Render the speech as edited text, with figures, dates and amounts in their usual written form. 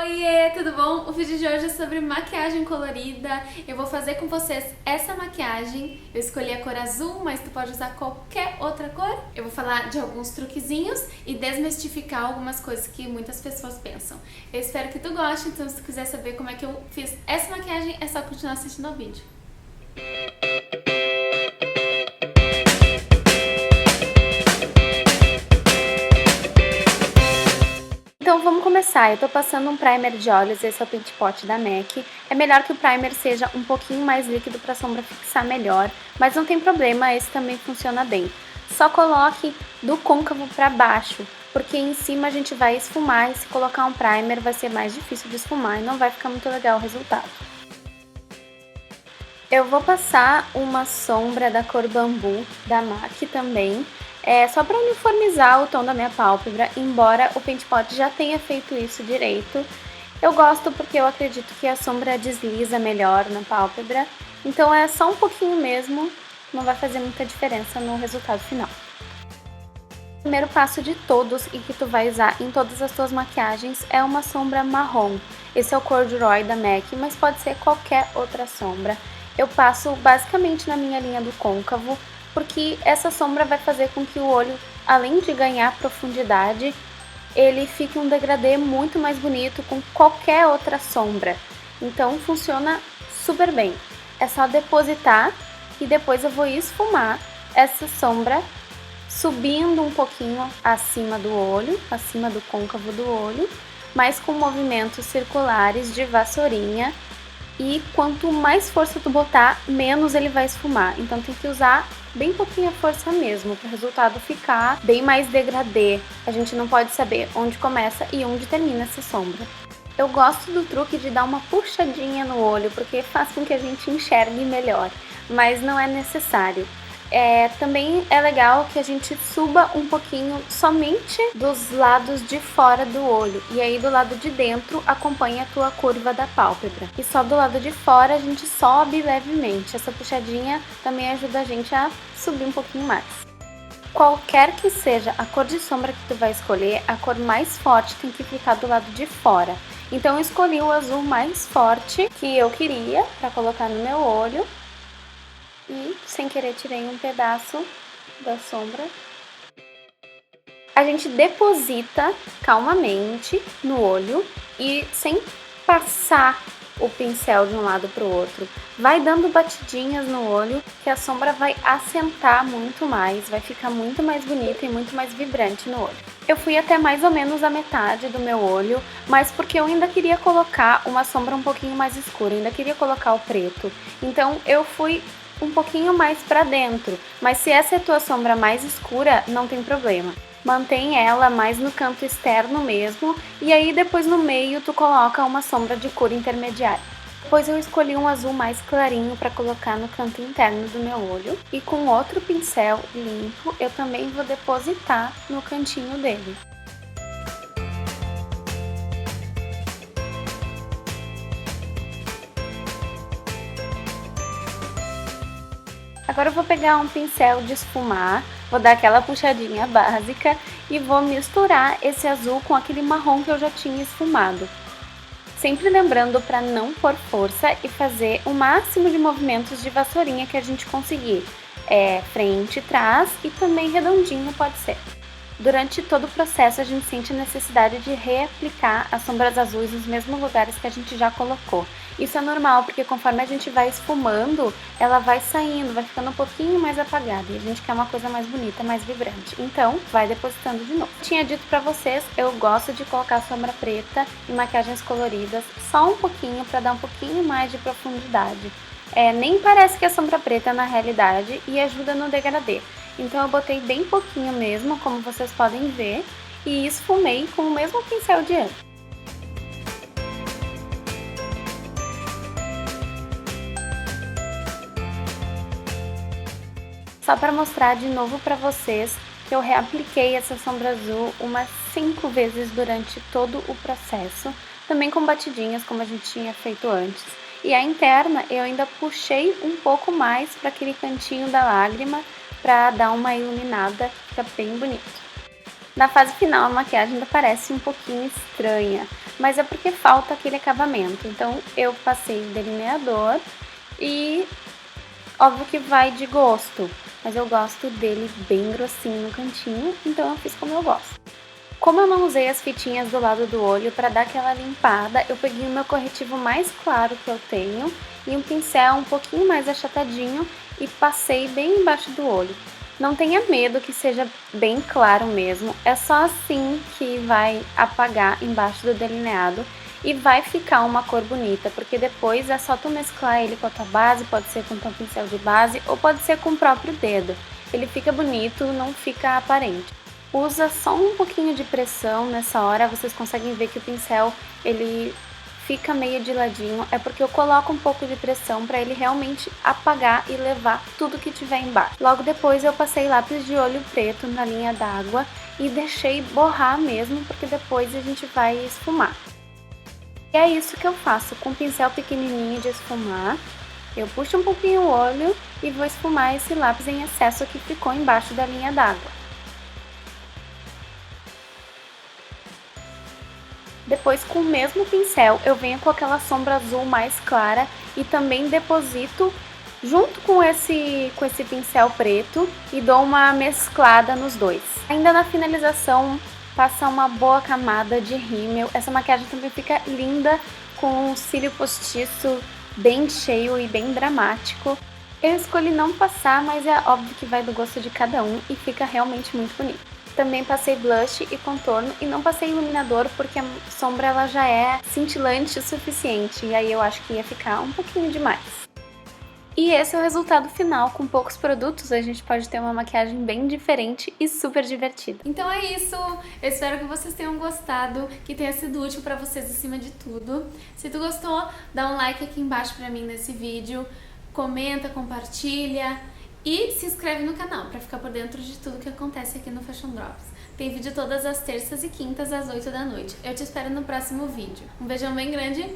Oiê, tudo bom? O vídeo de hoje é sobre maquiagem colorida. Eu vou fazer com vocês essa maquiagem. Eu escolhi a cor azul, mas tu pode usar qualquer outra cor. Eu vou falar de alguns truquezinhos e desmistificar algumas coisas que muitas pessoas pensam. Eu espero que tu goste, então se tu quiser saber como é que eu fiz essa maquiagem, é só continuar assistindo ao vídeo. Então vamos começar. Eu tô passando um primer de olhos, esse é o Pink Pot da MAC. É melhor que o primer seja um pouquinho mais líquido para a sombra fixar melhor, mas não tem problema, esse também funciona bem. Só coloque do côncavo para baixo, porque em cima a gente vai esfumar e se colocar um primer vai ser mais difícil de esfumar e não vai ficar muito legal o resultado. Eu vou passar uma sombra da cor bambu da MAC também. Só para uniformizar o tom da minha pálpebra, embora o Paint Pot já tenha feito isso direito. Eu gosto porque eu acredito que a sombra desliza melhor na pálpebra, então é só um pouquinho mesmo, não vai fazer muita diferença no resultado final. O primeiro passo de todos e que tu vai usar em todas as tuas maquiagens é uma sombra marrom. Esse é o Corduroy da MAC, mas pode ser qualquer outra sombra. Eu passo basicamente na minha linha do côncavo, porque essa sombra vai fazer com que o olho, além de ganhar profundidade, ele fique um degradê muito mais bonito com qualquer outra sombra. Então funciona super bem. É só depositar e depois eu vou esfumar essa sombra subindo um pouquinho acima do olho, acima do côncavo do olho, mas com movimentos circulares de vassourinha. E quanto mais força tu botar, menos ele vai esfumar. Então tem que usar bem pouquinha força mesmo, para o resultado ficar bem mais degradê. A gente não pode saber onde começa e onde termina essa sombra. Eu gosto do truque de dar uma puxadinha no olho, porque faz com que a gente enxergue melhor, mas não é necessário. Também é legal que a gente suba um pouquinho somente dos lados de fora do olho. E aí do lado de dentro acompanha a tua curva da pálpebra. E só do lado de fora a gente sobe levemente. Essa puxadinha também ajuda a gente a subir um pouquinho mais. Qualquer que seja a cor de sombra que tu vai escolher, a cor mais forte tem que ficar do lado de fora. Então eu escolhi o azul mais forte que eu queria para colocar no meu olho. E, sem querer, tirei um pedaço da sombra. A gente deposita calmamente no olho e sem passar o pincel de um lado para o outro. Vai dando batidinhas no olho que a sombra vai assentar muito mais, vai ficar muito mais bonita e muito mais vibrante no olho. Eu fui até mais ou menos a metade do meu olho, mas porque eu ainda queria colocar uma sombra um pouquinho mais escura, ainda queria colocar o preto. Então eu fui um pouquinho mais para dentro, mas se essa é a tua sombra mais escura, não tem problema. Mantém ela mais no canto externo mesmo, e aí depois no meio tu coloca uma sombra de cor intermediária. Depois eu escolhi um azul mais clarinho para colocar no canto interno do meu olho, e com outro pincel limpo eu também vou depositar no cantinho dele. Agora eu vou pegar um pincel de esfumar, vou dar aquela puxadinha básica e vou misturar esse azul com aquele marrom que eu já tinha esfumado. Sempre lembrando para não pôr força e fazer o máximo de movimentos de vassourinha que a gente conseguir. Frente, trás e também redondinho pode ser. Durante todo o processo a gente sente a necessidade de reaplicar as sombras azuis nos mesmos lugares que a gente já colocou. Isso é normal, porque conforme a gente vai esfumando, ela vai saindo, vai ficando um pouquinho mais apagada. E a gente quer uma coisa mais bonita, mais vibrante. Então, vai depositando de novo. Tinha dito pra vocês, eu gosto de colocar sombra preta em maquiagens coloridas, só um pouquinho, pra dar um pouquinho mais de profundidade. Nem parece que é sombra preta na realidade e ajuda no degradê. Então eu botei bem pouquinho mesmo, como vocês podem ver, e esfumei com o mesmo pincel de antes. Só para mostrar de novo para vocês que eu reapliquei essa sombra azul umas 5 vezes durante todo o processo, também com batidinhas como a gente tinha feito antes. E a interna eu ainda puxei um pouco mais para aquele cantinho da lágrima, para dar uma iluminada, fica bem bonito. Na fase final a maquiagem ainda parece um pouquinho estranha, mas é porque falta aquele acabamento. Então eu passei o delineador e óbvio que vai de gosto, mas eu gosto dele bem grossinho no cantinho, então eu fiz como eu gosto. Como eu não usei as fitinhas do lado do olho para dar aquela limpada, eu peguei o meu corretivo mais claro que eu tenho e um pincel um pouquinho mais achatadinho e passei bem embaixo do olho. Não tenha medo que seja bem claro mesmo, é só assim que vai apagar embaixo do delineado e vai ficar uma cor bonita, porque depois é só tu mesclar ele com a tua base, pode ser com teu pincel de base ou pode ser com o próprio dedo. Ele fica bonito, não fica aparente. Usa só um pouquinho de pressão nessa hora, vocês conseguem ver que o pincel ele fica meio de ladinho, é porque eu coloco um pouco de pressão para ele realmente apagar e levar tudo que tiver embaixo. Logo depois eu passei lápis de olho preto na linha d'água e deixei borrar mesmo, porque depois a gente vai esfumar. E é isso que eu faço, com um pincel pequenininho de esfumar, eu puxo um pouquinho o olho e vou esfumar esse lápis em excesso que ficou embaixo da linha d'água. Depois, com o mesmo pincel, eu venho com aquela sombra azul mais clara e também deposito junto com esse pincel preto e dou uma mesclada nos dois. Ainda na finalização, passa uma boa camada de rímel. Essa maquiagem também fica linda com um cílio postiço bem cheio e bem dramático. Eu escolhi não passar, mas é óbvio que vai do gosto de cada um e fica realmente muito bonito. Também passei blush e contorno e não passei iluminador porque a sombra ela já é cintilante o suficiente e aí eu acho que ia ficar um pouquinho demais. E esse é o resultado final, com poucos produtos a gente pode ter uma maquiagem bem diferente e super divertida. Então é isso, eu espero que vocês tenham gostado, que tenha sido útil pra vocês acima de tudo. Se tu gostou, dá um like aqui embaixo pra mim nesse vídeo, comenta, compartilha e se inscreve no canal pra ficar por dentro de tudo que acontece aqui no Fashion Drops. Tem vídeo todas as terças e quintas às 8 da noite. Eu te espero no próximo vídeo. Um beijão bem grande.